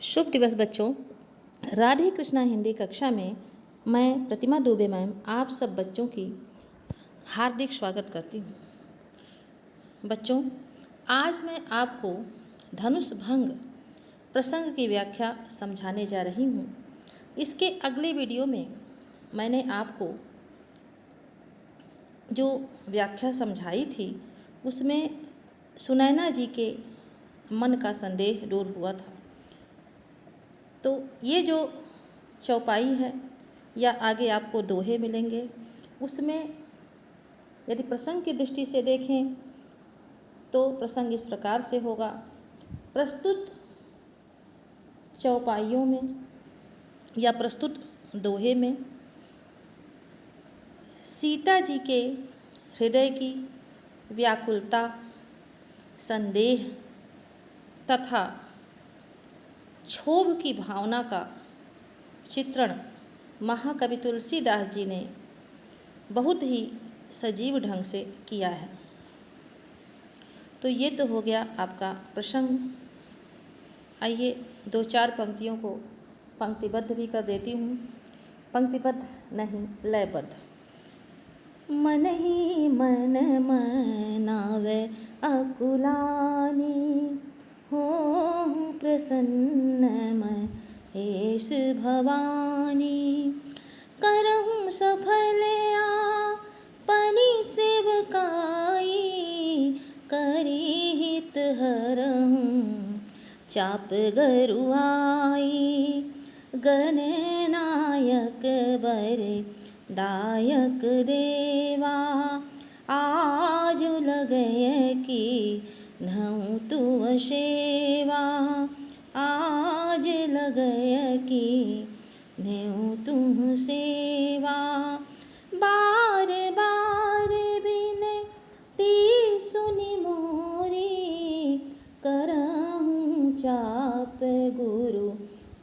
शुभ दिवस बच्चों। राधे कृष्णा हिंदी कक्षा में मैं प्रतिमा दुबे मैम आप सब बच्चों की हार्दिक स्वागत करती हूँ। बच्चों, आज मैं आपको धनुष भंग प्रसंग की व्याख्या समझाने जा रही हूँ। इसके अगले वीडियो में मैंने आपको जो व्याख्या समझाई थी उसमें सुनैना जी के मन का संदेह दूर हुआ था। तो ये जो चौपाई है या आगे आपको दोहे मिलेंगे, उसमें यदि प्रसंग की दृष्टि से देखें तो प्रसंग इस प्रकार से होगा। प्रस्तुत चौपाइयों में या प्रस्तुत दोहे में सीता जी के हृदय की व्याकुलता, संदेह तथा क्षोभ की भावना का चित्रण महाकवि तुलसीदास जी ने बहुत ही सजीव ढंग से किया है। तो ये तो हो गया आपका प्रसंग। आइए दो चार पंक्तियों को पंक्तिबद्ध भी कर देती हूँ। पंक्तिबद्ध नहीं, लयबद्ध। मन ही मन मनावे अकुलानी, हो प्रसन्न महेश भवानी। करहु सफल आपनी सेवकाई, करी हित हरहु चाप गरुआई। गणनायक बर दायक देवा, आज लगय की नहु तुम सेवा। आज लगय की नेउ तुम सेवा। बार बार बिनती सुनि मोरी, करहु चाप गुरु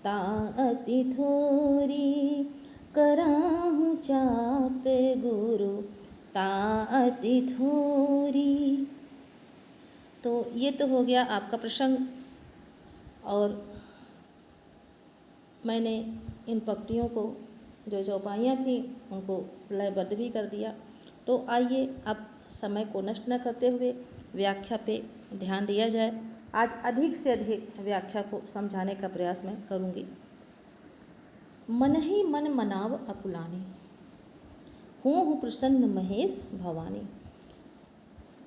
ता अति थोरी। करहु चाप गुरु ता अति थोरी। तो ये तो हो गया आपका प्रसंग, और मैंने इन पंक्तियों को जो चौपाइयाँ थी उनको लयबद्ध भी कर दिया। तो आइए अब समय को नष्ट न करते हुए व्याख्या पे ध्यान दिया जाए। आज अधिक से अधिक व्याख्या को समझाने का प्रयास मैं करूँगी। मन ही मन मनाव अकुलानी, हों प्रसन्न महेश भवानी।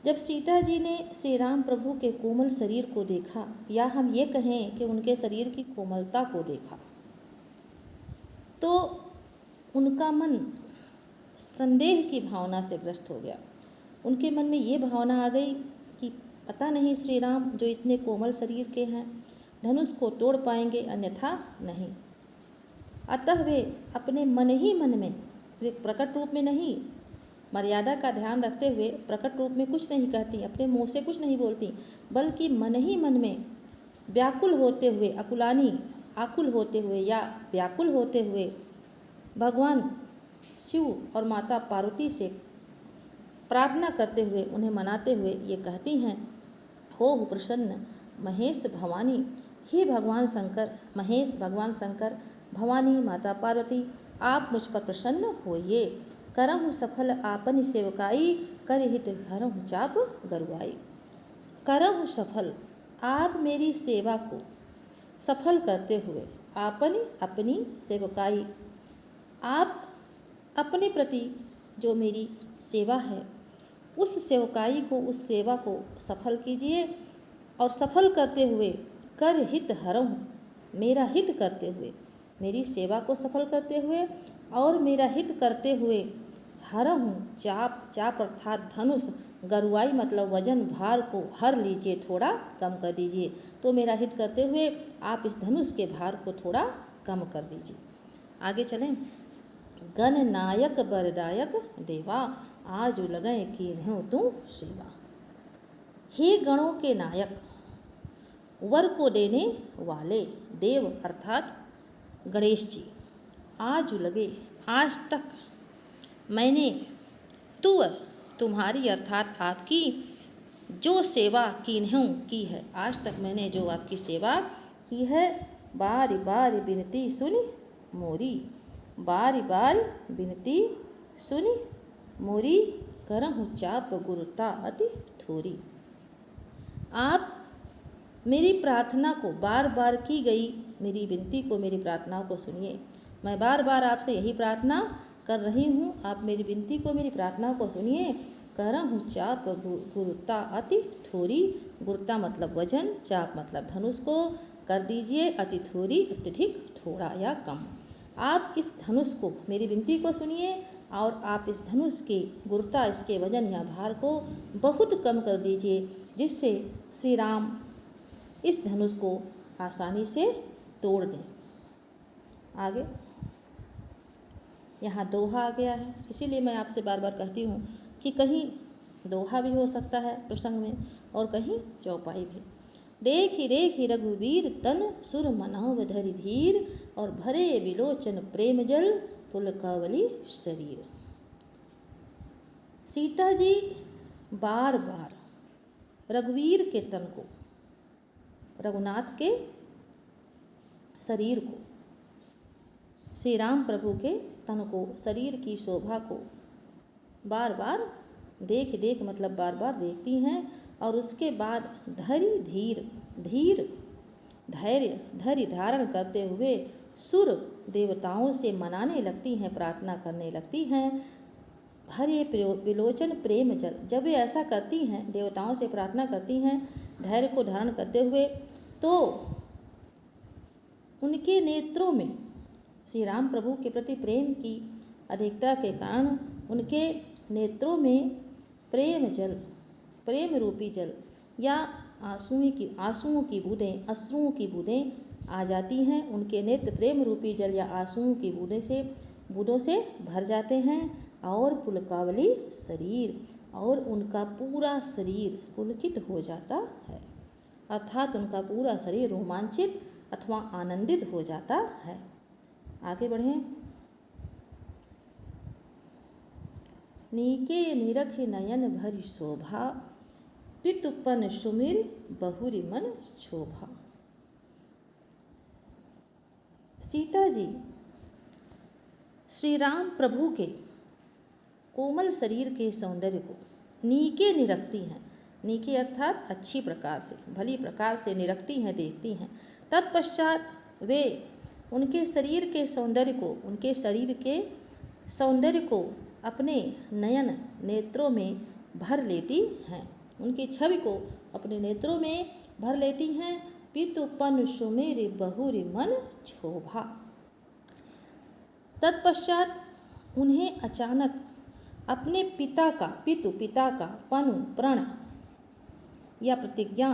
जब सीता जी ने श्री राम प्रभु के कोमल शरीर को देखा, या हम ये कहें कि उनके शरीर की कोमलता को देखा, तो उनका मन संदेह की भावना से ग्रस्त हो गया। उनके मन में ये भावना आ गई कि पता नहीं श्री राम जो इतने कोमल शरीर के हैं धनुष को तोड़ पाएंगे, अन्यथा नहीं। अतः वे अपने मन ही मन में, वे प्रकट रूप में नहीं, मर्यादा का ध्यान रखते हुए प्रकट रूप में कुछ नहीं कहती, अपने मुँह से कुछ नहीं बोलती, बल्कि मन ही मन में व्याकुल होते हुए, अकुलानी आकुल होते हुए या व्याकुल होते हुए भगवान शिव और माता पार्वती से प्रार्थना करते हुए, उन्हें मनाते हुए ये कहती हैं, हो प्रसन्न महेश भवानी। हे भगवान शंकर, महेश भगवान शंकर, भवानी माता पार्वती, आप मुझ पर प्रसन्न होइए। करहु सफल आपनी सेवकाई, कर हित हरहु चाप गरुआई। करहु सफल, आप मेरी सेवा को सफल करते हुए, आपनी अपनी सेवकाई, आप अपने प्रति जो मेरी सेवा है उस सेवकाई को, उस सेवा को सफल कीजिए। और सफल करते हुए कर हित हरहु, मेरा हित करते हुए, मेरी सेवा को सफल करते हुए और मेरा हित करते हुए, हरहु चाप, चाप अर्थात धनुष, गरुआई मतलब वजन भार को हर लीजिए, थोड़ा कम कर दीजिए। तो मेरा हित करते हुए आप इस धनुष के भार को थोड़ा कम कर दीजिए। आगे चलें। गणनायक बरदायक देवा, आज लगय कीन्हु तू सेवा। हे गणों के नायक, वर को देने वाले देव अर्थात गणेश जी, आज लगे, आज तक मैंने तुम्हारी अर्थात आपकी जो सेवा कीन्हु की है, आज तक मैंने जो आपकी सेवा की है, बारी बारी बिनती सुनी मोरी, बारी बारी बिनती सुनी मोरी, करहु चाप गुरुता अति थोरी। आप मेरी प्रार्थना को, बार बार की गई मेरी विनती को, मेरी प्रार्थनाओं को सुनिए। मैं बार बार आपसे यही प्रार्थना कर रही हूँ, आप मेरी विनती को, मेरी प्रार्थना को सुनिए। करहु चाप गुरुता अति थोरी, गुरुता मतलब वजन, चाप मतलब धनुष को कर दीजिए अति थोरी, अत्यधिक थोड़ा या कम। आप इस धनुष को, मेरी विनती को सुनिए और आप इस धनुष की गुरुता, इसके वजन या भार को बहुत कम कर दीजिए, जिससे श्री राम इस धनुष को आसानी से तोड़ दें। आगे यहाँ दोहा आ गया है, इसीलिए मैं आपसे बार बार कहती हूँ कि कहीं दोहा भी हो सकता है प्रसंग में और कहीं चौपाई भी। देखी रघुवीर तन सुर मनाव धरि धीर, और भरे विलोचन प्रेम जल पुलकावली शरीर। सीता जी बार बार रघुवीर के तन को, रघुनाथ के शरीर को, श्री राम प्रभु के तन को, शरीर की शोभा को बार बार देख मतलब बार बार देखती हैं। और उसके बाद धैर्य धारण करते हुए सुर देवताओं से मनाने लगती हैं, प्रार्थना करने लगती हैं। हरे विलोचन प्रेम जल, जब वे ऐसा करती हैं, देवताओं से प्रार्थना करती हैं धैर्य को धारण करते हुए, तो उनके नेत्रों में श्री राम प्रभु के प्रति प्रेम की अधिकता के कारण उनके नेत्रों में प्रेम रूपी जल या आंसुओं की बूंदें आ जाती हैं। उनके नेत्र प्रेम रूपी जल या आंसुओं की बूंदों से भर जाते हैं। और पुलकावली शरीर, और उनका पूरा शरीर पुलकित हो जाता है, अर्थात उनका पूरा शरीर रोमांचित अथवा आनंदित हो जाता है। आगे बढ़ें। नीके निरख नयन भरि शोभा, पितुपन सुमिर बहुरी मन क्षोभा। सीता जी श्री राम प्रभु के कोमल शरीर के सौंदर्य को नीके निरखती हैं। नीके अर्थात अच्छी प्रकार से, भली प्रकार से निरखती हैं, देखती हैं। तत्पश्चात वे उनके शरीर के सौंदर्य को, उनके शरीर के सौंदर्य को अपने नेत्रों में भर लेती हैं, उनकी छवि को अपने नेत्रों में भर लेती हैं। पितुपन सुमेर बहुरी मन क्षोभा। तत्पश्चात उन्हें अचानक अपने पिता का पनु प्रण या प्रतिज्ञा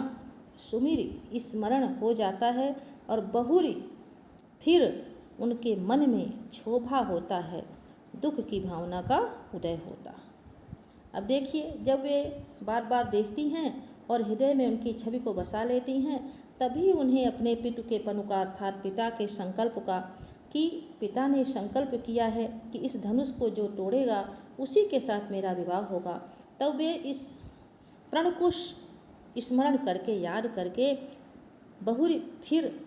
सुमिर स्मरण हो जाता है, और बहुरी फिर उनके मन में क्षोभा होता है, दुख की भावना का उदय होता। अब देखिए, जब वे बार बार देखती हैं और हृदय में उनकी छवि को बसा लेती हैं, तभी उन्हें अपने पितु के पनु का अर्थात पिता के संकल्प का, कि पिता ने संकल्प किया है कि इस धनुष को जो तोड़ेगा उसी के साथ मेरा विवाह होगा, तब वे इस प्रण को स्मरण करके, याद करके, बहुरी फिर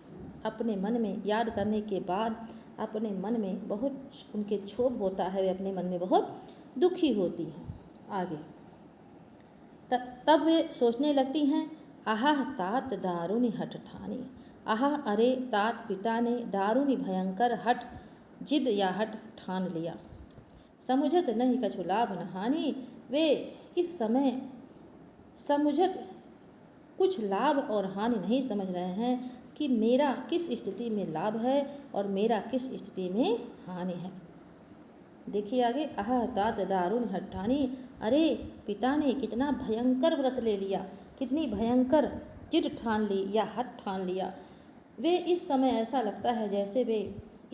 अपने मन में याद करने के बाद अपने मन में बहुत उनके क्षोभ होता है, वे अपने मन में बहुत दुखी होती हैं। आगे तब वे सोचने लगती हैं, आहा तात दारुणी हठ ठानी। आहा अरे तात पिता ने दारुणी भयंकर हठ, जिद या हठ ठान लिया। समुझत नहीं कछु लाभ न हानि। वे इस समय समुझत कुछ लाभ और हानि नहीं समझ रहे हैं कि मेरा किस स्थिति में लाभ है और मेरा किस स्थिति में हानि है। देखिए आगे, आह तात दारुण हट्ठानी। अरे पिता ने कितना भयंकर व्रत ले लिया, कितनी भयंकर जिद ठान ली या हठ ठान लिया। वे इस समय ऐसा लगता है जैसे वे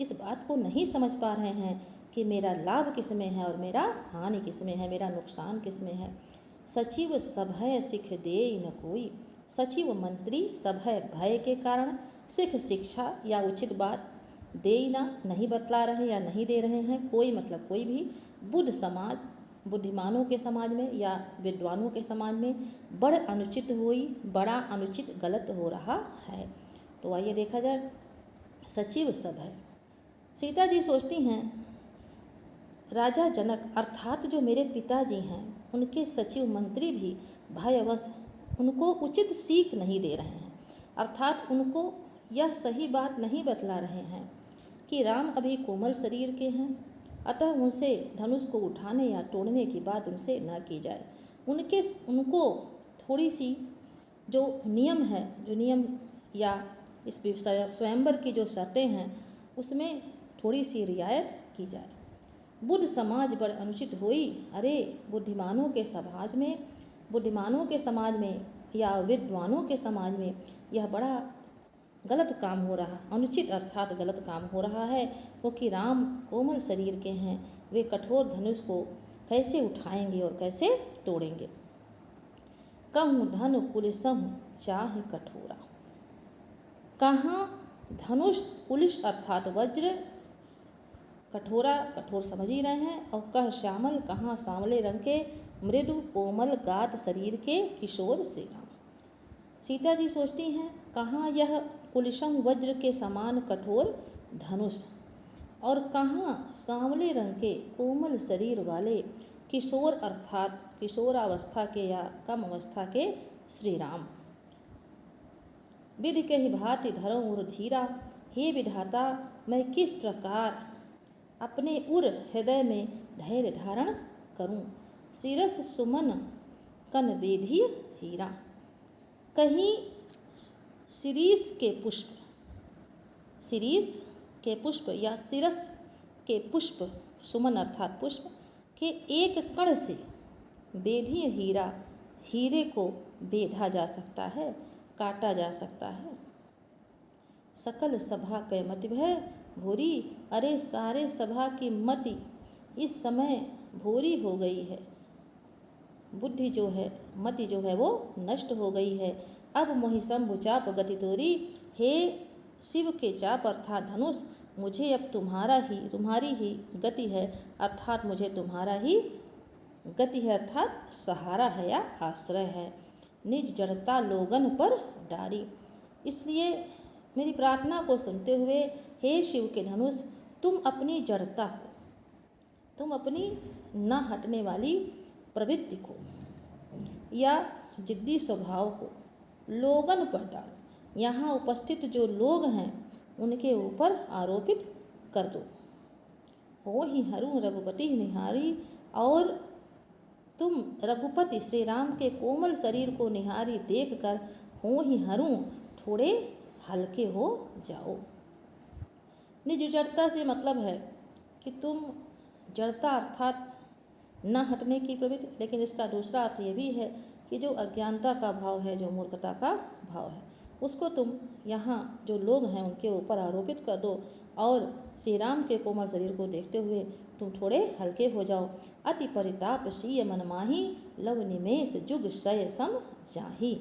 इस बात को नहीं समझ पा रहे हैं कि मेरा लाभ किस में है और मेरा हानि किस में है, मेरा नुकसान किस में है। सचिव सभय सिख दे न कोई। सचिव मंत्री सभय भय के कारण सिख शिक्षा या उचित बात दे ना नहीं बतला रहे या नहीं दे रहे हैं। कोई मतलब कोई भी बुद्ध समाज, बुद्धिमानों के समाज में या विद्वानों के समाज में बड़ा अनुचित गलत हो रहा है। तो आइए देखा जाए, सचिव सब है। सीता जी सोचती हैं राजा जनक अर्थात जो मेरे पिताजी हैं उनके सचिव मंत्री भी भयवश उनको उचित सीख नहीं दे रहे हैं, अर्थात उनको यह सही बात नहीं बतला रहे हैं कि राम अभी कोमल शरीर के हैं, अतः उनसे धनुष को उठाने या तोड़ने की बात उनसे न की जाए। उनको थोड़ी सी जो नियम है, जो नियम या इस स्वयंवर की जो शर्तें हैं उसमें थोड़ी सी रियायत की जाए। बुद्ध समाज बड़ अनुचित हुई। अरे बुद्धिमानों के समाज में या विद्वानों के समाज में यह बड़ा गलत काम हो रहा, अनुचित अर्थात गलत काम हो रहा है, क्योंकि राम कोमल शरीर के हैं, वे कठोर धनुष को कैसे उठाएंगे और कैसे तोड़ेंगे। कहूँ धनु पुलिसहु चाहे कठोरा, कहाँ धनुष पुलिस अर्थात वज्र, कठोरा कठोर समझ ही रहे हैं, और कह श्यामल कहाँ सांवले रंग के मृदु कोमल गात शरीर के किशोर श्री राम। सीता जी सोचती हैं कहाँ यह कुलिशम वज्र के समान कठोर धनुष और कहाँ सांवले रंग के कोमल शरीर वाले किशोर अर्थात किशोरावस्था के या कम अवस्था के श्री राम। विधि के ही भांति धरऊँ उर धीरा, हे विधाता मैं किस प्रकार अपने उर हृदय में धैर्य धारण करूं। सिरस सुमन कन बेधी हीरा, कहीं शिरीष के पुष्प या सिरस के पुष्प, सुमन अर्थात पुष्प के एक कण से बेधी हीरा, हीरे को बेधा जा सकता है, काटा जा सकता है। सकल सभा कै मति भय भूरी, अरे सारे सभा की मति इस समय भूरी हो गई है, बुद्धि जो है मति जो है वो नष्ट हो गई है। अब मोहि शंभु चाप गति तोरी, हे शिव के चाप अर्थात धनुष, मुझे अब तुम्हारी ही गति है, अर्थात मुझे तुम्हारा ही गति है, अर्थात सहारा है या आश्रय है। निज जड़ता लोगन पर डारी, इसलिए मेरी प्रार्थना को सुनते हुए हे शिव के धनुष, तुम अपनी जड़ता को, तुम अपनी न हटने वाली प्रवृत्ति को या जिद्दी स्वभाव को लोगन पर डालो, यहाँ उपस्थित जो लोग हैं उनके ऊपर आरोपित कर दो। हो ही हरू रघुपति निहारी, और तुम रघुपति श्री राम के कोमल शरीर को निहारी देखकर हो ही हरू थोड़े हल्के हो जाओ। निज जड़ता से मतलब है कि तुम जड़ता अर्थात न हटने की प्रवृत्ति, लेकिन इसका दूसरा अर्थ ये भी है कि जो अज्ञानता का भाव है, जो मूर्खता का भाव है, उसको तुम यहाँ जो लोग हैं उनके ऊपर आरोपित कर दो और श्री राम के कोमल शरीर को देखते हुए तुम थोड़े हल्के हो जाओ। अति परिताप शीय मन माही, लव निमेष जुग शय सम जाही।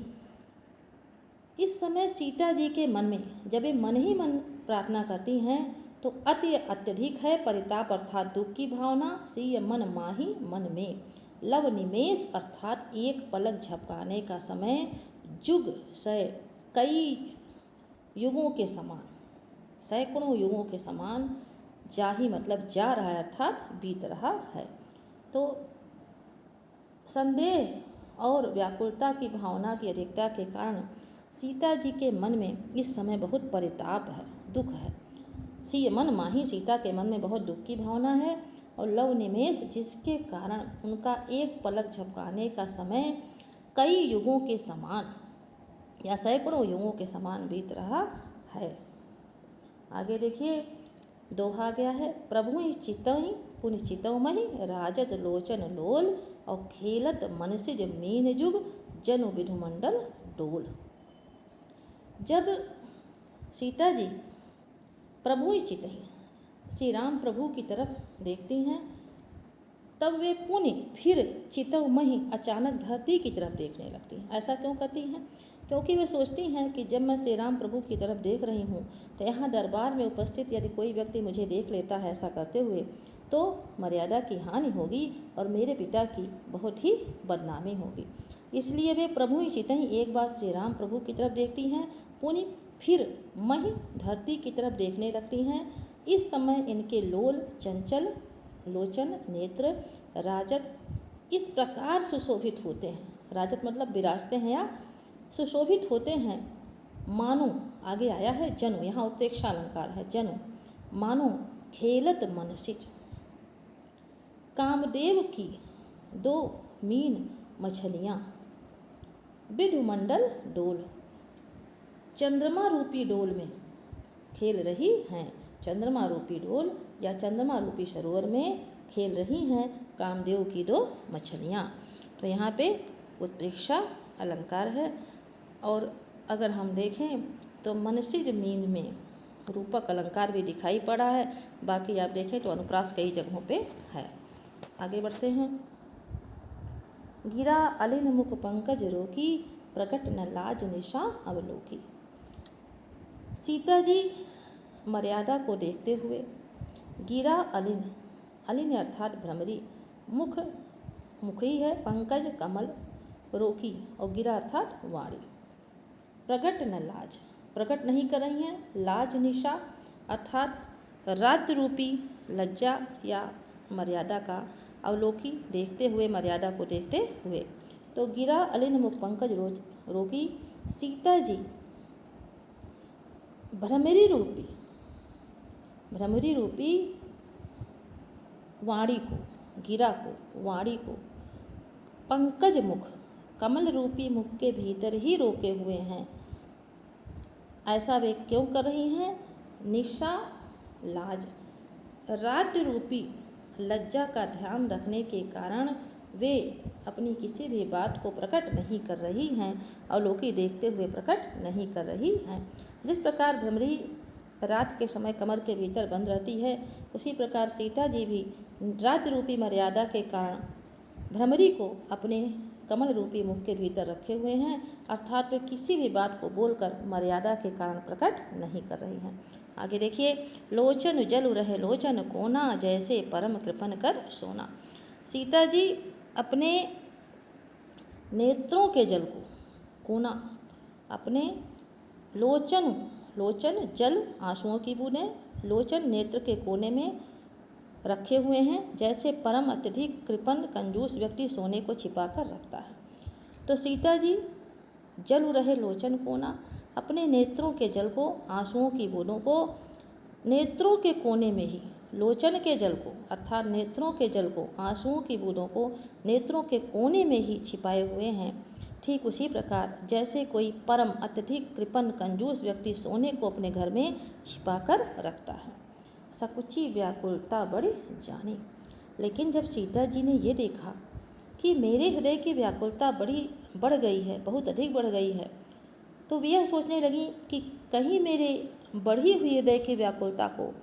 इस समय सीता जी के मन में जब ये मन ही मन प्रार्थना करती हैं तो अति अत्यधिक है परिताप अर्थात दुख की भावना, शीय मन माही मन में, लव निमेष अर्थात एक पलक झपकाने का समय, जुग शय कई युगों के समान, सैकड़ों युगों के समान, जाही मतलब जा रहा है अर्थात बीत रहा है। तो संदेह और व्याकुलता की भावना की अधिकता के कारण सीता जी के मन में इस समय बहुत परिताप है, दुख है। सी मन माही, सीता के मन में बहुत दुख की भावना है, और लव निमेष जिसके कारण उनका एक पलक झपकाने का समय कई युगों के समान या सैकड़ों युगों के समान बीत रहा है। आगे देखिए दोहा गया है, प्रभु ही चितहि पुनि चितौमहि, राजत लोचन लोल, और खेलत मनसिज मीन जुग, जनु विधुमंडल डोल। जब सीता जी प्रभु ही चितहि श्री राम प्रभु की तरफ देखती हैं तब वे पुनः फिर चितौमहि अचानक धरती की तरफ देखने लगती हैं। ऐसा क्यों करती हैं? क्योंकि वे सोचती हैं कि जब मैं श्री राम प्रभु की तरफ देख रही हूँ तो यहाँ दरबार में उपस्थित यदि कोई व्यक्ति मुझे देख लेता है ऐसा करते हुए तो मर्यादा की हानि होगी और मेरे पिता की बहुत ही बदनामी होगी। इसलिए वे प्रभु ही चितहि एक बार श्री राम प्रभु की तरफ देखती हैं, पुनः फिर मही धरती की तरफ देखने लगती हैं। इस समय इनके लोल चंचल लोचन नेत्र राजत इस प्रकार सुशोभित होते हैं। राजत मतलब विराजते हैं या सुशोभित होते हैं। मानो आगे आया है जनु, यहाँ उत्प्रेक्षा अलंकार है। जनु मानो खेलत मनसिज कामदेव की दो मीन मछलियाँ विधुमंडल डोल चंद्रमा रूपी डोल में खेल रही हैं। चंद्रमा रूपी डोल या चंद्रमा रूपी सरोवर में खेल रही हैं कामदेव की दो मछलियाँ। तो यहाँ पे उत्प्रेक्षा अलंकार है। और अगर हम देखें तो मनसिज मीन में रूपक अलंकार भी दिखाई पड़ा है। बाकी आप देखें तो अनुप्रास कई जगहों पे है। आगे बढ़ते हैं। गिरा अलिन मुख पंकज रोकी प्रकट न लाज निशा अवलोकी। सीता जी मर्यादा को देखते हुए गिरा अलिन, अलिन अर्थात भ्रमरी, मुख मुखी है, पंकज कमल, रोकी और गिरा अर्थात वाणी। प्रकट न लाज, प्रकट नहीं कर रही हैं लाज निशा अर्थात राज्य रूपी लज्जा या मर्यादा का अवलोकी देखते हुए, मर्यादा को देखते हुए। तो गिरा अलिन मुख पंकज रोकी सीता जी भ्रमरी रूपी वाणी को, गिरा को, वाणी को पंकज मुख कमल रूपी मुख के भीतर ही रोके हुए हैं। ऐसा वे क्यों कर रही हैं? निशा लाज, राज्य रूपी लज्जा का ध्यान रखने के कारण वे अपनी किसी भी बात को प्रकट नहीं कर रही हैं, अवलोकी देखते हुए प्रकट नहीं कर रही हैं। जिस प्रकार भ्रमरी रात के समय कमर के भीतर बंद रहती है, उसी प्रकार सीता जी भी राज्य रूपी मर्यादा के कारण भ्रमरी को अपने कमल रूपी मुख के भीतर रखे हुए हैं, अर्थात वे किसी भी बात को बोलकर मर्यादा के कारण प्रकट नहीं कर रही हैं। आगे देखिए। लोचन जल रहे लोचन कोना जैसे परम कृपन कर सोना। सीता जी अपने नेत्रों के जल को, कोना अपने लोचन, लोचन जल आंसुओं की बूंदें, लोचन नेत्र के कोने में रखे हुए हैं, जैसे परम अत्यधिक कृपण कंजूस व्यक्ति सोने को छिपा कर रखता है। तो सीता जी जल रहे लोचन कोना अपने नेत्रों के जल को, आंसुओं की बूंदों को नेत्रों के कोने में ही, लोचन के जल को अर्थात नेत्रों के जल को, आंसुओं की बूंदों को नेत्रों के कोने में ही छिपाए हुए हैं। ठीक उसी प्रकार जैसे कोई परम अत्यधिक कृपण कंजूस व्यक्ति सोने को अपने घर में छिपा कर रखता है। सकुची व्याकुलता बढ़ जानी। लेकिन जब सीता जी ने ये देखा कि मेरे हृदय की व्याकुलता बढ़ गई है, बहुत अधिक बढ़ गई है, तो वे यह सोचने लगी कि कहीं मेरे बढ़ी हुई हृदय की व्याकुलता को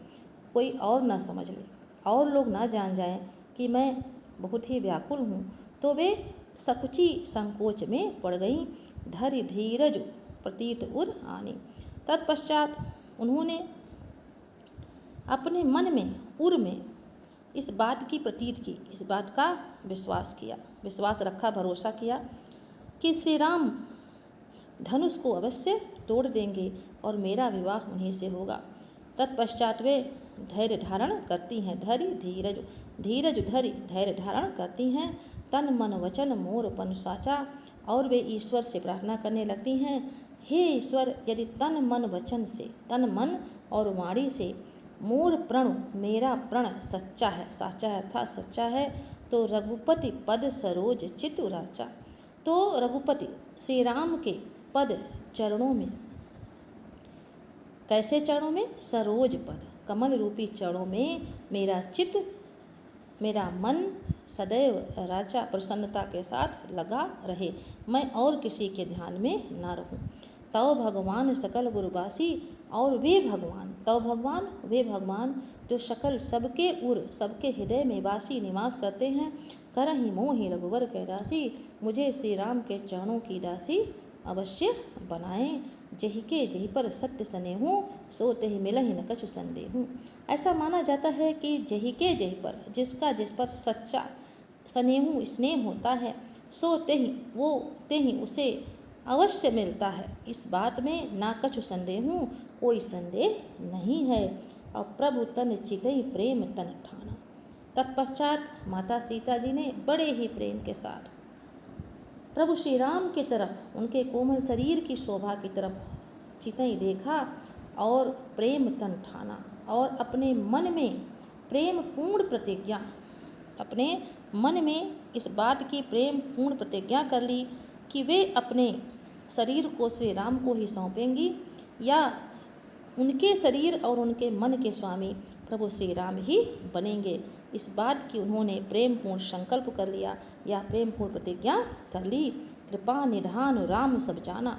कोई और ना समझ ले, और लोग ना जान जाएं कि मैं बहुत ही व्याकुल हूँ। तो वे सकुची संकोच में पड़ गई। धैर्य धीरज प्रतीत उर आनी। तत्पश्चात उन्होंने अपने मन में, उर में इस बात की प्रतीत की, इस बात का विश्वास किया, विश्वास रखा, भरोसा किया कि श्री राम धनुष को अवश्य तोड़ देंगे और मेरा विवाह उन्हीं से होगा। तत्पश्चात वे धैर्य धारण करती हैं। धैर्य धीरज, धीरज धैर्य, धैर्य धारण करती हैं। तन मन वचन मोर पन साचा। और वे ईश्वर से प्रार्थना करने लगती हैं, हे ईश्वर, यदि तन मन वचन से, तन मन और वाणी से मोर प्रण, मेरा प्रण सच्चा है, साचा है अर्थात सच्चा है, तो रघुपति पद सरोज चित्त राचा। तो रघुपति श्री राम के पद चरणों में, कैसे चरणों में? सरोज पद, कमल रूपी चरणों में मेरा चित्त, मेरा मन सदैव राजा प्रसन्नता के साथ लगा रहे, मैं और किसी के ध्यान में न रहूं। तव भगवान सकल गुरुबासी। और वे भगवान, तव भगवान, वे भगवान जो सकल सबके उर, सबके हृदय में वासी निवास करते हैं। करहि मोहि रघुवर के दासी। मुझे श्री राम के चरणों की दासी अवश्य बनाएं। जहि के जहि पर सत्य स्नेहु, सो तेहि मिलहि न कछु संदेहु। ऐसा माना जाता है कि जहि के जहि पर, जिसका जिस पर सच्चा स्नेह होता है, सो तेहि, वो तेहि उसे अवश्य मिलता है, इस बात में ना कछु संदेह हूँ, कोई संदेह नहीं है। और प्रभु तन चितई प्रेम तन ठाना। तत्पश्चात माता सीता जी ने बड़े ही प्रेम के साथ प्रभु श्री राम की तरफ, उनके कोमल शरीर की शोभा की तरफ चितई देखा और प्रेम तन ठाना, और अपने मन में प्रेम पूर्ण प्रतिज्ञा, अपने मन में इस बात की प्रेम पूर्ण प्रतिज्ञा कर ली कि वे अपने शरीर को श्री राम को ही सौंपेंगी, या उनके शरीर और उनके मन के स्वामी प्रभु श्री राम ही बनेंगे। इस बात की उन्होंने प्रेम पूर्ण संकल्प कर लिया या प्रेम पूर्ण प्रतिज्ञा कर ली। कृपा निधान राम सब जाना।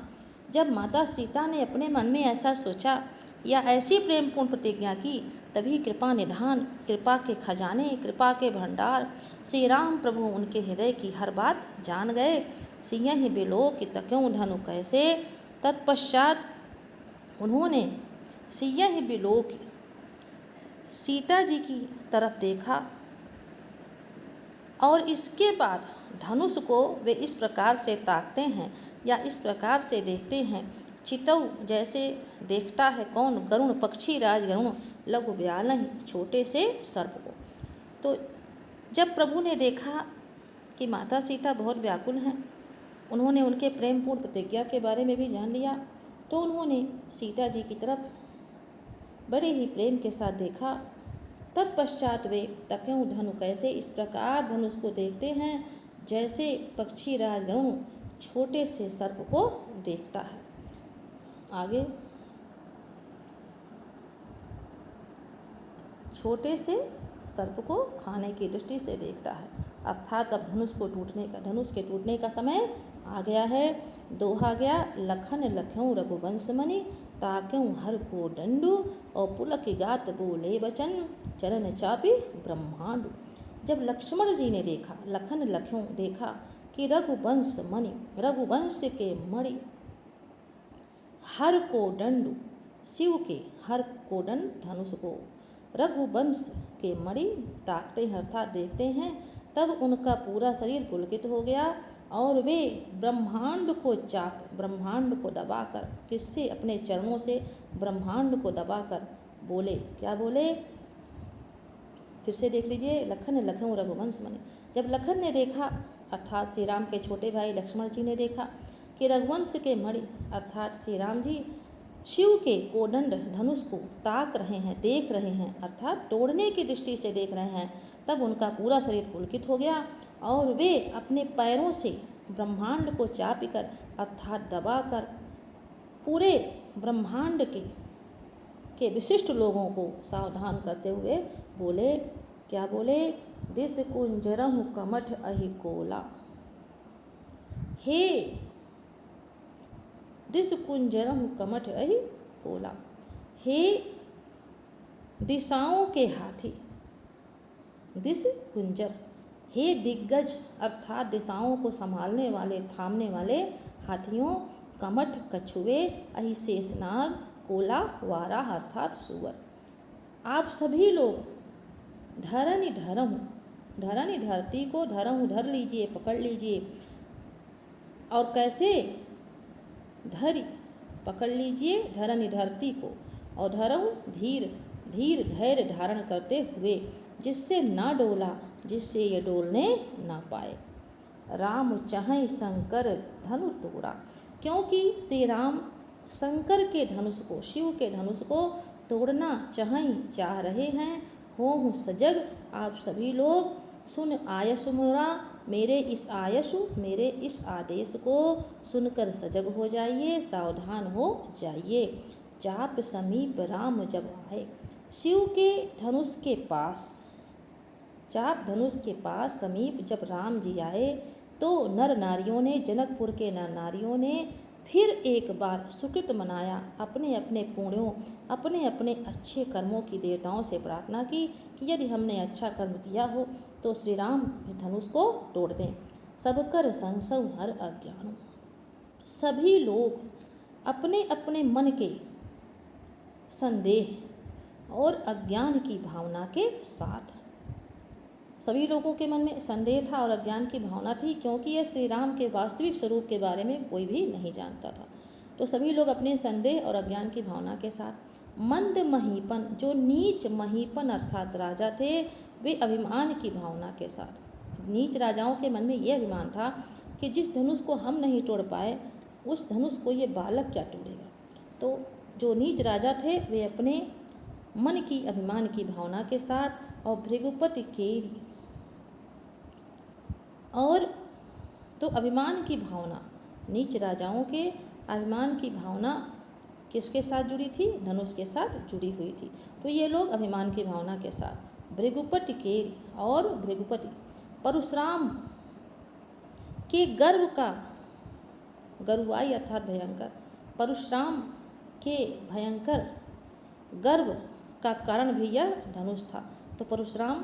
जब माता सीता ने अपने मन में ऐसा सोचा या ऐसी प्रेम पूर्ण प्रतिज्ञा की, तभी कृपा निधान, कृपा के खजाने, कृपा के भंडार श्री राम प्रभु उनके हृदय की हर बात जान गए। सिंह बिलोक तक्यों धनु कैसे। तत्पश्चात उन्होंने सिंह बिलोक सीता जी की तरफ देखा और इसके बाद धनुष को वे इस प्रकार से ताकते हैं या इस प्रकार से देखते हैं, चितऊ जैसे देखता है कौन, गरुण पक्षी राज गरुण लघु ब्यालहि छोटे से सर्प को। तो जब प्रभु ने देखा कि माता सीता बहुत व्याकुल हैं, उन्होंने उनके प्रेम पूर्ण प्रतिज्ञा के बारे में भी जान लिया, तो उन्होंने सीता जी की तरफ बड़े ही प्रेम के साथ देखा। तत्पश्चात वे तक्यों धनु कैसे, इस प्रकार धनुष को देखते हैं जैसे पक्षी राज गरुण छोटे से सर्प को देखता है। आगे छोटे से सर्प को खाने की दृष्टि से देखता है, अर्थात अब धनुष के टूटने का समय आ गया है। दोहा गया, लखन लख्यों रघुवंश मणि ताक्यों हर को दंडु, और पुलक गात बोले वचन चरण चापी ब्रह्मांड। जब लक्ष्मण जी ने देखा, लखन लख्यों देखा कि रघुवंश मणि, रघुवंश के मणि, हर को दंडु शिव के हर को दंड धनुष को, रघुवंश के मणि ताकते हैं अर्थात देखते हैं, तब उनका पूरा शरीर पुलकित हो गया और वे ब्रह्मांड को चाप, ब्रह्मांड को दबाकर, किससे, अपने चरणों से ब्रह्मांड को दबाकर बोले, क्या बोले, फिर से देख लीजिए, लखन लखों रघुवंश मणि। जब लखन ने देखा अर्थात श्री राम के छोटे भाई लक्ष्मण जी ने देखा कि रघुवंश के मणि अर्थात श्री राम जी शिव के कोदंड धनुष को ताक रहे हैं, देख रहे हैं, अर्थात तोड़ने की दृष्टि से देख रहे हैं, तब उनका पूरा शरीर पुलकित हो गया और वे अपने पैरों से ब्रह्मांड को चापकर अर्थात दबाकर पूरे ब्रह्मांड के विशिष्ट लोगों को सावधान करते हुए बोले, क्या बोले, दिस कुंजरहु कमठ अहि कोला, हे दिस कुंजरहु कमठ अहि कोला, हे दिशाओं के हाथी, दिस कुंजर, हे दिग्गज अर्थात दिशाओं को संभालने वाले, थामने वाले हाथियों, कमठ कछुए, अहि शेषनाग, कोला वाराह अर्थात सुअर। आप सभी लोग धरनि धरहु, धरनि धरती को धरहु धर लीजिए, पकड़ लीजिए, और कैसे धरी पकड़ लीजिए धरनि धरती को, और धरहु धीर, धीर धैर्य धारण करते हुए, जिससे ना डोला, जिससे ये डोलने ना पाए। राम चाहें शंकर धनु तोड़ा, क्योंकि श्री राम शंकर के धनुष को, शिव के धनुष को तोड़ना चाह रहे हैं। हो सजग आप सभी लोग, सुन आयसु मोरा, मेरे इस आयसु, मेरे इस आदेश को सुनकर सजग हो जाइए, सावधान हो जाइए। चाप समीप राम जब आए, शिव के धनुष के पास, चाप धनुष के पास समीप जब राम जी आए, तो नर नारियों ने, जनकपुर के नर नारियों ने फिर एक बार सुकृत मनाया, अपने अपने पुण्यों, अपने अपने अच्छे कर्मों की देवताओं से प्रार्थना की कि यदि हमने अच्छा कर्म किया हो तो श्री राम इस धनुष को तोड़ दें। सबकर संसव हर अज्ञान, सभी लोग अपने अपने मन के संदेह और अज्ञान की भावना के साथ सभी लोगों के मन में संदेह था और अज्ञान की भावना थी, क्योंकि यह श्री राम के वास्तविक स्वरूप के बारे में कोई भी नहीं जानता था। तो सभी लोग अपने संदेह और अज्ञान की भावना के साथ मंद महीपन, जो नीच महीपन अर्थात राजा थे, वे अभिमान की भावना के साथ, नीच राजाओं के मन में यह अभिमान था कि जिस धनुष को हम नहीं तोड़ पाए उस धनुष को ये बालक क्या तोड़ेगा। तो जो नीच राजा थे वे अपने मन की अभिमान की भावना के साथ और भृगुपति केरी और तो अभिमान की भावना, नीच राजाओं के अभिमान की भावना किसके साथ जुड़ी थी? धनुष के साथ जुड़ी हुई थी। तो ये लोग अभिमान की भावना के साथ भृगुपति केरी और भृगुपति परशुराम के गर्व का, गर्वाई अर्थात भयंकर, परशुराम के भयंकर गर्व का कारण भी यह धनुष था। तो परशुराम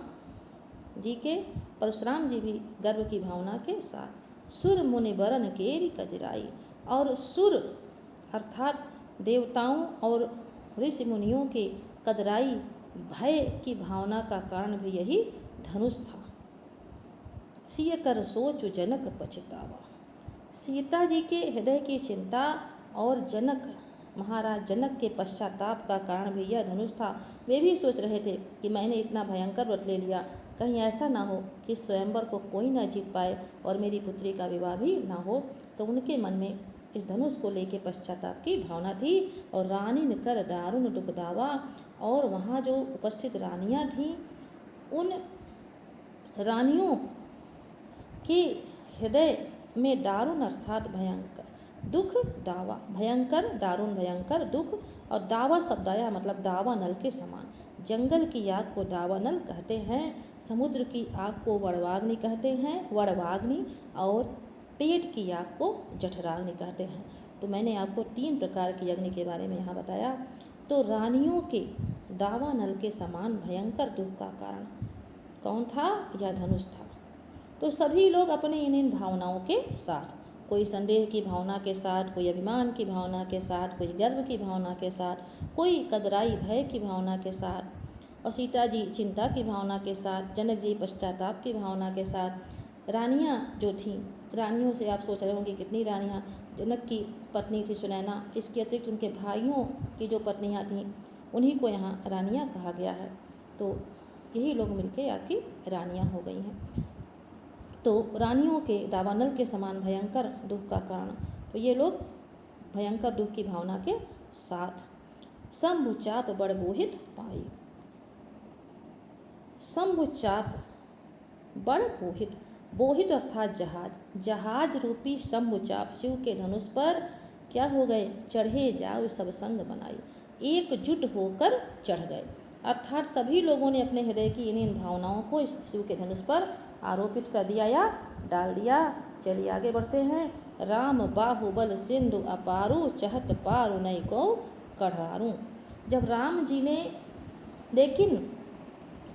जी भी गर्व की भावना के साथ सुर मुनि बरन केरी कजराई, और सुर अर्थात देवताओं और ऋषि मुनियों के कदराई भय की भावना का कारण भी यही धनुष था। सिय कर सोचु जनक पछतावा, सीता जी के हृदय की चिंता और जनक महाराज जनक के पश्चाताप का कारण भी यह धनुष था। वे भी सोच रहे थे कि मैंने इतना भयंकर व्रत ले लिया, कहीं ऐसा ना हो कि स्वयंवर को कोई न जीत पाए और मेरी पुत्री का विवाह भी ना हो। तो उनके मन में इस धनुष को लेकर पश्चाताप की भावना थी। और रानी न कर दारुण दुख दावा, और वहाँ जो उपस्थित रानियाँ थीं उन रानियों के हृदय में दारुण अर्थात भयंकर दुख दावा, भयंकर दारुण भयंकर दुख, और दावा शब्द आया मतलब दावा नल के समान। जंगल की आग को दावा नल कहते हैं, समुद्र की आग को वड़वाग्नि कहते हैं, वड़वाग्नि, और पेट की आग को जठराग्नि कहते हैं। तो मैंने आपको 3 प्रकार की अग्नि के बारे में यहाँ बताया। तो रानियों के दावा नल के समान भयंकर दुख का कारण कौन था? यह धनुष था। तो सभी लोग अपने इन भावनाओं के साथ, कोई संदेह की भावना के साथ, कोई अभिमान की भावना के साथ, कोई गर्व की भावना के साथ, कोई कदराई भय की भावना के साथ, और सीता जी चिंता की भावना के साथ, जनक जी पश्चाताप की भावना के साथ, रानियाँ जो थीं, रानियों से आप सोच रहे होंगे कितनी रानियाँ। जनक की पत्नी थी सुनैना, इसके अतिरिक्त उनके भाइयों की जो पत्नियाँ थीं उन्हीं को यहाँ रानियाँ कहा गया है। तो यही लोग मिलके आपकी रानियाँ हो गई हैं। तो रानियों के दावानल के समान भयंकर दुख का कारण, तो ये लोग भयंकर दुख की भावना के साथ शंभु चाप बड़ बोहित पाई। शंभु चाप बड़ बोहित, बोहित अर्थात जहाज, जहाज रूपी शंभु चाप शिव के धनुष पर क्या हो गए? चढ़े जाओ सब संग बनाई, एकजुट होकर चढ़ गए। अर्थात सभी लोगों ने अपने हृदय की इन भावनाओं को इस शिव के धनुष पर आरोपित कर दिया या डाल दिया। चलिए आगे बढ़ते हैं। राम बाहुबल सिंधु अपारू, चहत पारु नई को कढ़ारू। जब राम जी ने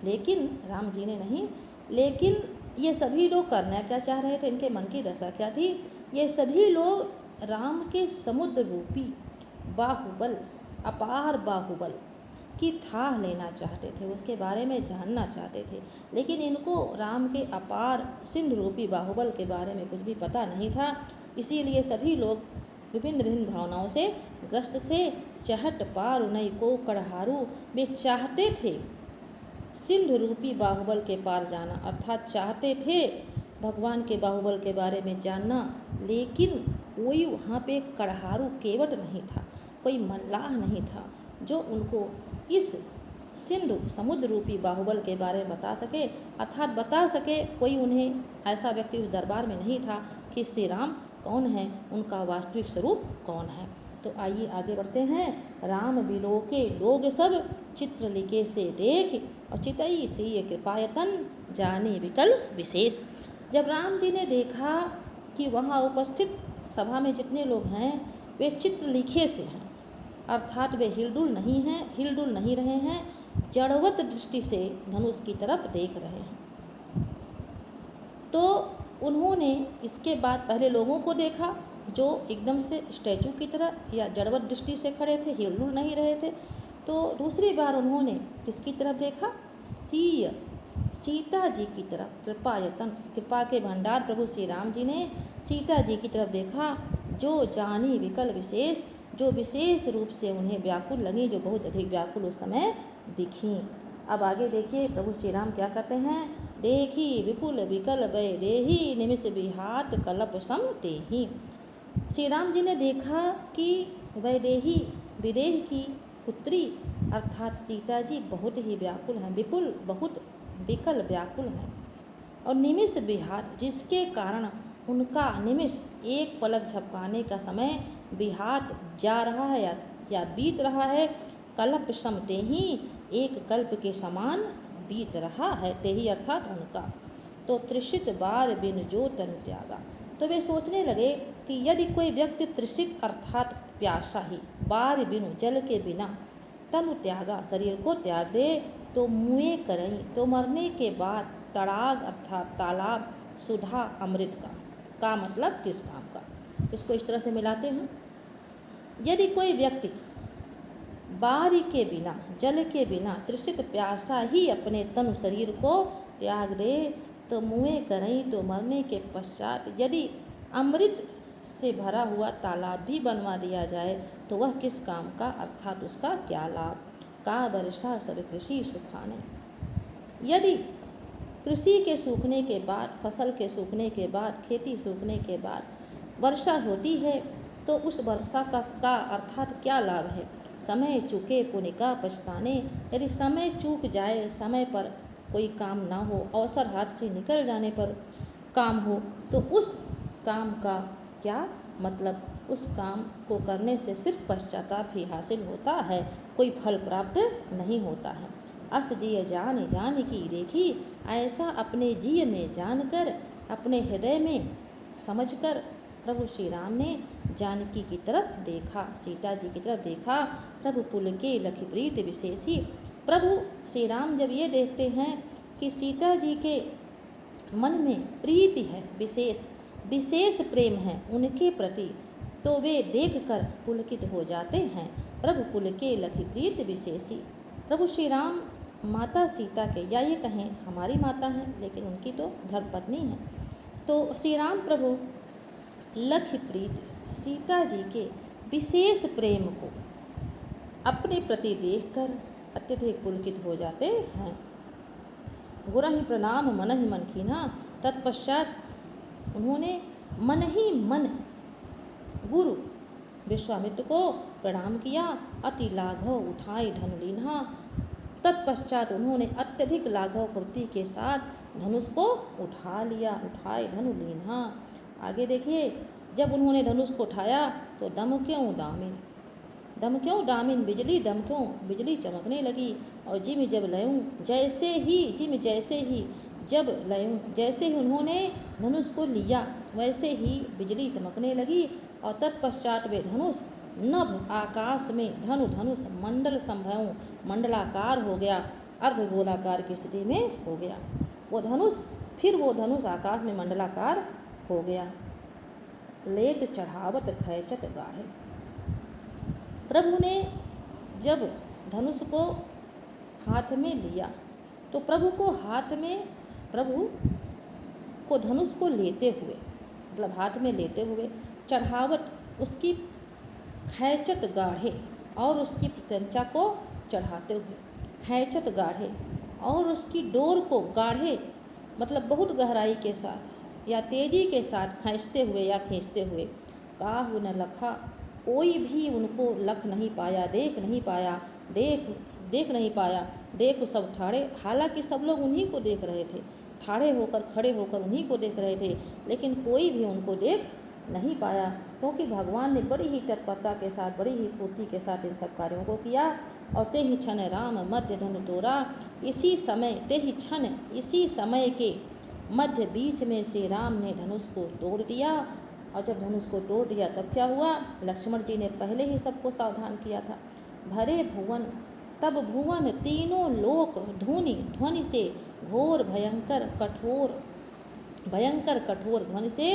लेकिन राम जी ने नहीं, लेकिन ये सभी लोग करना क्या चाह रहे थे? इनके मन की दशा क्या थी? ये सभी लोग राम के समुद्र रूपी बाहुबल, अपार बाहुबल की थाह लेना चाहते थे, उसके बारे में जानना चाहते थे। लेकिन इनको राम के अपार सिंधु रूपी बाहुबल के बारे में कुछ भी पता नहीं था। इसीलिए सभी लोग विभिन्न विभिन्न भावनाओं से ग्रस्त थे। चहट पार नई को कढ़ारू, वे चाहते थे सिंधु रूपी बाहुबल के पार जाना, अर्थात चाहते थे भगवान के बाहुबल के बारे में जानना। लेकिन कोई वहाँ पे कढ़ारू केवट नहीं था, कोई मल्लाह नहीं था जो उनको इस सिंधु समुद्र रूपी बाहुबल के बारे में बता सके, अर्थात बता सके। कोई उन्हें ऐसा व्यक्ति उस दरबार में नहीं था कि श्री राम कौन है, उनका वास्तविक स्वरूप कौन है। तो आइए आगे बढ़ते हैं। राम बिलो के लोग सब चित्र लिखे से देख, और चितई सी कृपायतन जाने विकल विशेष। जब राम जी ने देखा कि वहाँ उपस्थित सभा में जितने लोग हैं वे चित्र लिखे से हैं, अर्थात वे हिलडुल नहीं रहे हैं, जड़वत दृष्टि से धनुष की तरफ देख रहे हैं। तो उन्होंने इसके बाद पहले लोगों को देखा जो एकदम से स्टैचू की तरह या जड़वत दृष्टि से खड़े थे, हिलडुल नहीं रहे थे। तो दूसरी बार उन्होंने किसकी तरफ देखा? सीय सीता जी की तरफ कृपा यतन, कृपा के भंडार प्रभु श्री राम जी ने सीता जी की तरफ देखा, जो जानी विकल विशेष, जो विशेष रूप से उन्हें व्याकुल लगी, जो बहुत अधिक व्याकुल उस समय दिखी। अब आगे देखिए प्रभु श्री राम क्या कहते हैं, देखी विपुल विकल वै देही, निमिष विहात कलप सम तेहि। श्री राम जी ने देखा कि वैदेही विदेह की पुत्री अर्थात सीता जी बहुत ही व्याकुल हैं, विपुल बहुत विकल व्याकुल हैं, और निमिष विहात जिसके कारण उनका निमिष एक पलक झपकाने का समय विहात जा रहा है या बीत रहा है, कल्प सम तेहि एक कल्प के समान बीत रहा है, तेहि अर्थात उनका। तो त्रिषित बार बिन जो तनु त्यागा, तो वे सोचने लगे कि यदि कोई व्यक्ति त्रिषित अर्थात प्यासा ही, बार बिनु जल के बिना तनु त्यागा शरीर को त्याग दे, तो मुए करई, तो मरने के बाद तड़ाग अर्थात तालाब, सुधा अमृत का मतलब किस काम का। इसको इस तरह से मिलाते हैं, यदि कोई व्यक्ति बारी के बिना जल के बिना त्रिषित प्यासा ही अपने तनु शरीर को त्याग दे, तो मुए करई, तो मरने के पश्चात यदि अमृत से भरा हुआ तालाब भी बनवा दिया जाए तो वह किस काम का, अर्थात उसका क्या लाभ। का वर्षा सब कृषि सुखाने, यदि कृषि के सूखने के बाद, फसल के सूखने के बाद, खेती सूखने के बाद वर्षा होती है तो उस वर्षा का अर्थात क्या लाभ है। समय चूके पुण्य का पछताने, यदि समय चूक जाए, समय पर कोई काम ना हो, अवसर हाथ से निकल जाने पर काम हो, तो उस काम का क्या मतलब, उस काम को करने से सिर्फ पश्चाताप ही हासिल होता है, कोई फल प्राप्त नहीं होता है। अस जिय जान जान की देखी, ऐसा अपने जिय में जानकर, अपने हृदय में समझकर प्रभु श्री राम ने जानकी की तरफ देखा, सीता जी की तरफ देखा। प्रभु पुल के लखि प्रीत विशेषी, प्रभु श्री राम जब ये देखते हैं कि सीता जी के मन में प्रीति है, विशेष प्रेम है उनके प्रति, तो वे देखकर पुलकित हो जाते हैं। प्रभु पुल के लखि प्रीत विशेषी, प्रभु श्री राम माता सीता के, या ये कहें हमारी माता हैं लेकिन उनकी तो धर्मपत्नी हैं, तो श्री राम प्रभु लखि प्रीत सीता जी के विशेष प्रेम को अपने प्रति देखकर अत्यधिक पुलकित हो जाते हैं। गुरहि प्रणाम मन ही मन कीन्हा, तत्पश्चात उन्होंने मन ही मन गुरु विश्वामित्र को प्रणाम किया। अति लाघव उठाई धनु लीन्हा, तत्पश्चात उन्होंने अत्यधिक लाघव पूर्ति के साथ धनुष को उठा लिया, उठाए धनु लीन्हा। आगे देखिए, जब उन्होंने धनुष को उठाया तो दम क्यों दामिन बिजली, दम क्यों बिजली चमकने लगी। और जिम जब लयूं जैसे ही जब लयूं, जैसे ही उन्होंने धनुष को लिया वैसे ही बिजली चमकने लगी। और तत्पश्चात वे धनुष नभ आकाश में धनुष मंडल संभयों, मंडलाकार हो गया, अर्धगोलाकार की स्थिति में हो गया वो धनुष आकाश में मंडलाकार हो गया। लेत चढ़ावत खैचत गाढ़े, प्रभु ने जब धनुष को हाथ में लिया तो प्रभु को धनुष को लेते हुए, मतलब हाथ में लेते हुए, चढ़ावट उसकी खैचत गाढ़े, और उसकी प्रत्यंचा को चढ़ाते हुए, खैचत गाढ़े, और उसकी डोर को गाढ़े मतलब बहुत गहराई के साथ या तेजी के साथ खींचते हुए, काहू न लखा, कोई भी उनको लख नहीं पाया, देख नहीं पाया। देख सब ठाड़े, हालांकि सब लोग उन्हीं को देख रहे थे, ठाड़े होकर खड़े होकर उन्हीं को देख रहे थे, लेकिन कोई भी उनको देख नहीं पाया, क्योंकि भगवान ने बड़ी ही तत्परता के साथ, बड़ी ही फुर्ती के साथ इन सब कार्यों को किया। और ते ही क्षण राम मध्य धनु तोरा, इसी समय के मध्य बीच में श्री राम ने धनुष को तोड़ दिया। और जब धनुष को तोड़ दिया तब क्या हुआ, लक्ष्मण जी ने पहले ही सबको सावधान किया था। भरे भुवन, तब भुवन तीनों लोक ध्वनि से घोर भयंकर कठोर ध्वनि से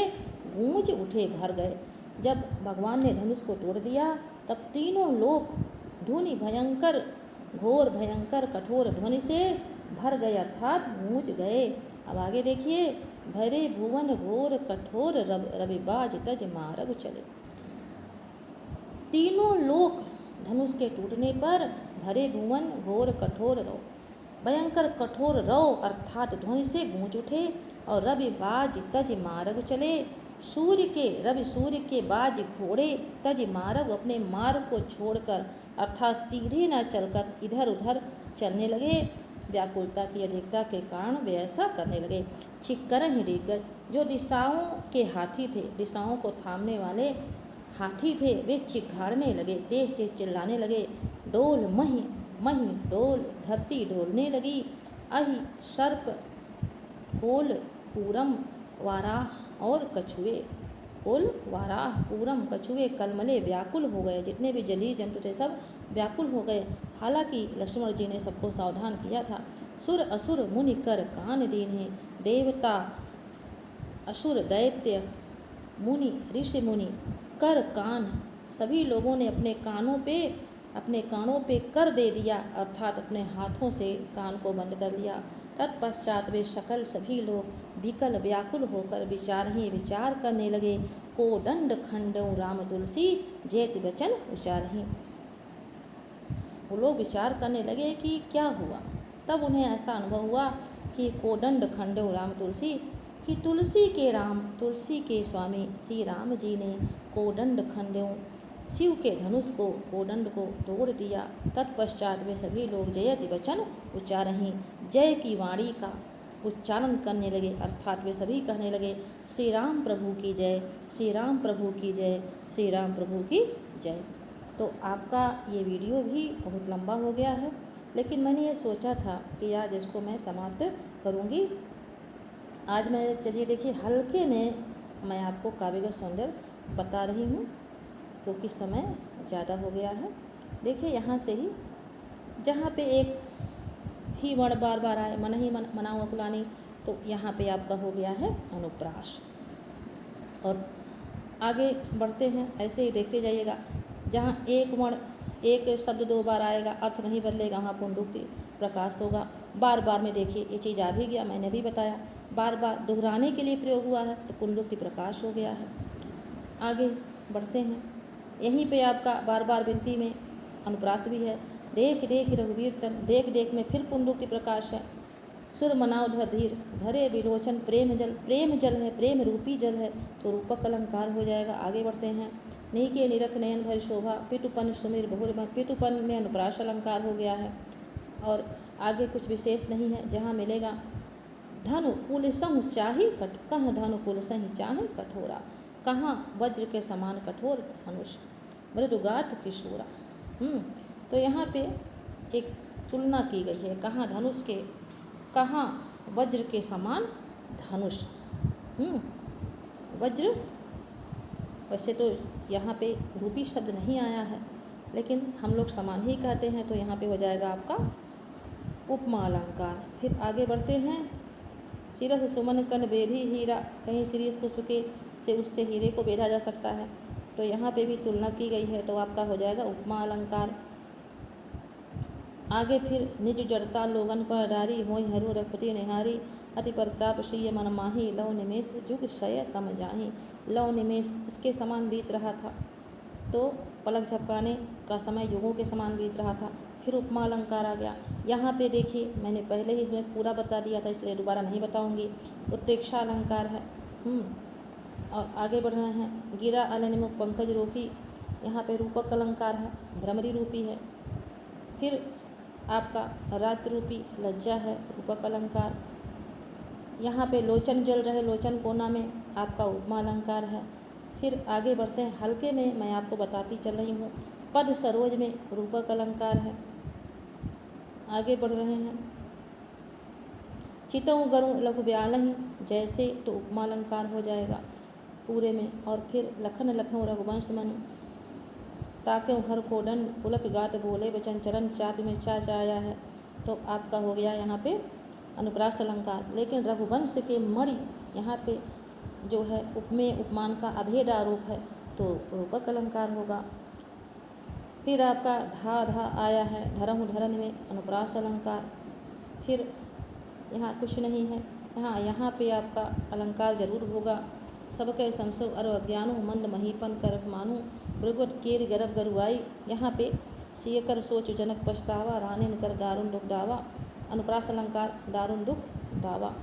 गूंज उठे, भर गए। जब भगवान ने धनुष को तोड़ दिया तब तीनों लोक घोर भयंकर कठोर ध्वनि से भर गए अर्थात गूंज गए। अब आगे देखिए, भरे भुवन घोर कठोर रविबाज तज मारग चले। तीनों लोक धनुष के टूटने पर भरे भुवन घोर कठोर रव, भयंकर कठोर रव अर्थात ध्वनि से गूंज उठे और रवि बाज तज मार्ग चले। सूर्य के बाज घोड़े तज मार्ग अपने मार्ग को छोड़कर अर्थात सीधे न चलकर इधर उधर चलने लगे। व्याकुलता की अधिकता के कारण वे ऐसा करने लगे। चिक्कर हिडिगज जो दिशाओं के हाथी थे, दिशाओं को थामने वाले हाथी थे, वे चिघाड़ने लगे, तेज तेज चिल्लाने लगे। डोल मही मही डोल, धरती डोलने लगी। अहि सर्प कोल पूरम वाराह और कछुए, कोल वाराह पूरम कछुए कलमले व्याकुल हो गए। जितने भी जलीय जंतु थे सब व्याकुल हो गए। हालांकि लक्ष्मण जी ने सबको सावधान किया था। सुर असुर मुनि कर कान दीन्हे, देवता असुर दैत्य मुनि ऋषि मुनि कर कान, सभी लोगों ने अपने कानों पे कर दे दिया अर्थात अपने हाथों से कान को बंद कर लिया। तत्पश्चात वे सकल सभी लोग विकल व्याकुल होकर विचार करने लगे। कोदंड खंडों राम तुलसी जैति वचन उचारहि। वो लोग विचार करने लगे कि क्या हुआ। तब उन्हें ऐसा अनुभव हुआ कि कोदंड खंडों राम तुलसी, कि तुलसी के स्वामी श्री राम जी ने कोदंड खंडों शिव के धनुष को कोदंड को तोड़ दिया। तत्पश्चात वे सभी लोग जयति वचन उच्चारहि, जय की वाणी का उच्चारण करने लगे अर्थात वे सभी कहने लगे श्री राम प्रभु की जय, श्री राम प्रभु की जय, श्री राम प्रभु की जय। तो आपका ये वीडियो भी बहुत लंबा हो गया है, लेकिन मैंने ये सोचा था कि आज इसको मैं समाप्त करूँगी। आज मैं चलिए देखिए हल्के में मैं आपको काव्य सौंदर्य बता रही हूँ क्योंकि समय ज़्यादा हो गया है। देखिए यहाँ से ही जहाँ पे एक ही वर्ण बार बार आए, मन ही मनाओ अकुलानी, तो यहाँ पे आपका हो गया है अनुप्रास। और आगे बढ़ते हैं, ऐसे ही देखते जाइएगा। जहाँ एक शब्द दो बार आएगा, अर्थ नहीं बदलेगा, वहाँ पुनरुक्ति प्रकाश होगा। बार बार में देखिए ये चीज़ आ भी गया, मैंने भी बताया, बार बार दोहराने के लिए प्रयोग हुआ है तो पुनरुक्ति प्रकाश हो गया है। आगे बढ़ते हैं, यहीं पे आपका बार बार विनती में अनुप्रास भी है। देख देख रघुवीर तन, देख देख में फिर पुनरुक्ति प्रकाश है। सुर मनाओ धीर भरे विरोचन प्रेम जल है, प्रेम रूपी जल है, तो रूपक अलंकार हो जाएगा। आगे बढ़ते हैं, नीके निरख नयन भर शोभा, पितुपन सुमिर बहुर, पितुपन में अनुप्रास अलंकार हो गया है। और आगे कुछ विशेष नहीं है, जहाँ मिलेगा धनु कुल संग चाही कट, कहाँ धनु कुल संग चाहे कठोरा, कहाँ वज्र के समान कठोर धनुष, मृदुगात किशोरा। तो यहाँ पे एक तुलना की गई है, कहाँ धनुष के, कहाँ वज्र के समान धनुष। वज्र वैसे तो यहाँ पे रूपी शब्द नहीं आया है, लेकिन हम लोग समान ही कहते हैं, तो यहाँ पे हो जाएगा आपका उपमा अलंकार। फिर आगे बढ़ते हैं, सिरस सुमन कन बेधी हीरा, कहीं सिरिस पुष्प के से उससे हीरे को बेधा जा सकता है, तो यहाँ पे भी तुलना की गई है, तो आपका हो जाएगा उपमा अलंकार। आगे फिर निज जड़ता लोगन पर डारी, मोहि हरू रघुपति निहारी, अति प्रताप श्री मन माही, लव निमेष जुग क्षय समझाही। लव निमेष इसके समान बीत रहा था, तो पलक झपकाने का समय युगों के समान बीत रहा था। फिर उपमा अलंकार आ गया। यहाँ पे देखिए मैंने पहले ही इसमें पूरा बता दिया था, इसलिए दोबारा नहीं बताऊँगी। उत्प्रेक्षा अलंकार है। और आगे बढ़ रहे हैं, गिरा अलनि मुख पंकज रोकी, यहाँ पे रूपक अलंकार है, भ्रमरी रूपी है। फिर आपका रात रूपी लज्जा है, रूपक अलंकार। यहाँ पे लोचन जल रहे, लोचन कोना में आपका उपमा अलंकार है। फिर आगे बढ़ते हैं, हल्के में मैं आपको बताती चल रही हूँ, पद सरोज में रूपक अलंकार है। आगे बढ़ रहे हैं, चितऊँ गरुं लघु ब्यालहि, जैसे तो उपमा अलंकार हो जाएगा पूरे में। और फिर लखन लखनऊ रघुवंश मनु, ताके हर कोदंड पुलक गात बोले वचन चरण, चाप में चा आया है, तो आपका हो गया यहाँ पे अनुप्रास अलंकार। लेकिन रघुवंश के मणि यहाँ पे जो है उपमेय उपमान का अभेद आरोप है, तो रूपक अलंकार होगा। फिर आपका धा धा आया है, धरहु धरन में अनुप्रास अलंकार। फिर यहाँ कुछ नहीं है। यहाँ पे आपका अलंकार जरूर होगा। सबके संसो अरु अज्ञानो मंद महीपन करफ मानु भृगुट कीर गर्भ गरुआई। यहाँ पे सिय कर सोच जनक पछतावा रानिन कर दारुण दुख दावा। अनुप्रास अलंकार दारुण दुख दावा।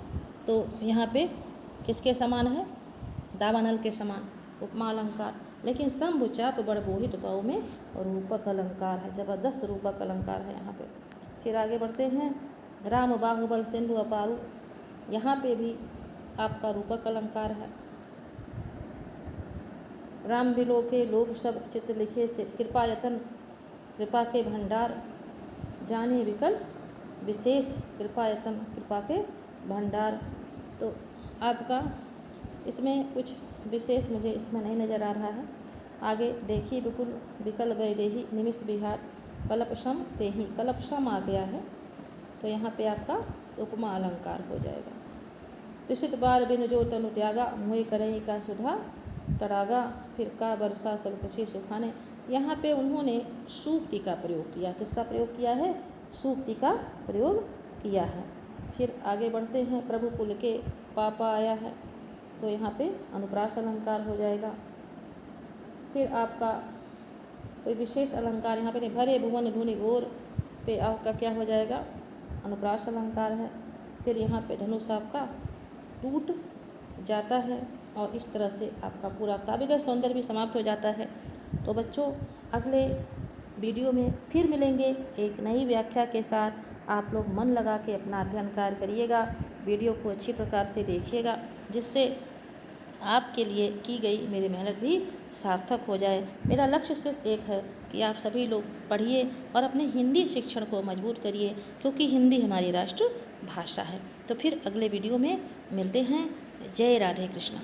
तो यहाँ पे किसके समान है? दावानल के समान उपमा अलंकार। लेकिन शंभु चाप बड़ बोहित पौ में रूपक अलंकार है, जबरदस्त रूपक अलंकार है यहाँ पे। फिर आगे बढ़ते हैं। राम बाहुबल सिंधु अपारू, यहाँ पे भी आपका रूपक अलंकार है। राम बिलो के लोग सब चित्त लिखे से कृपा यतन कृपा के भंडार जाने विकल विशेष कृपा यतन कृपा के भंडार। तो आपका इसमें कुछ विशेष मुझे इसमें नहीं नज़र आ रहा है। आगे देखिए विपुल विकल वैदेही निमिष विहार कल्पसम तेहि, कल्पसम आ गया है तो यहाँ पे आपका उपमा अलंकार हो जाएगा। त्रिषित बार बिन जो तनु त्यागा मुँह करही का सुधा तड़ागा। फिर का वर्षा सब खुशी सुखाने, यहाँ पे उन्होंने सूक्ति का प्रयोग किया। किसका प्रयोग किया है? सूक्ति का प्रयोग किया है। फिर आगे बढ़ते हैं। प्रभु कुल के पापा आया है तो यहाँ पे अनुप्रास अलंकार हो जाएगा। फिर आपका कोई विशेष अलंकार यहाँ पे नहीं। भरे भुवन धुनि घोर पे आपका क्या हो जाएगा? अनुप्रास अलंकार है। फिर यहाँ पे धनुष आपका टूट जाता है और इस तरह से आपका पूरा काव्यगत सौंदर्य भी समाप्त हो जाता है। तो बच्चों अगले वीडियो में फिर मिलेंगे एक नई व्याख्या के साथ। आप लोग मन लगा के अपना अध्ययन कार्य करिएगा, वीडियो को अच्छी प्रकार से देखिएगा, जिससे आपके लिए की गई मेरी मेहनत भी सार्थक हो जाए। मेरा लक्ष्य सिर्फ एक है कि आप सभी लोग पढ़िए और अपने हिंदी शिक्षण को मजबूत करिए, क्योंकि हिंदी हमारी राष्ट्र भाषा है। तो फिर अगले वीडियो में मिलते हैं। जय राधे कृष्णा।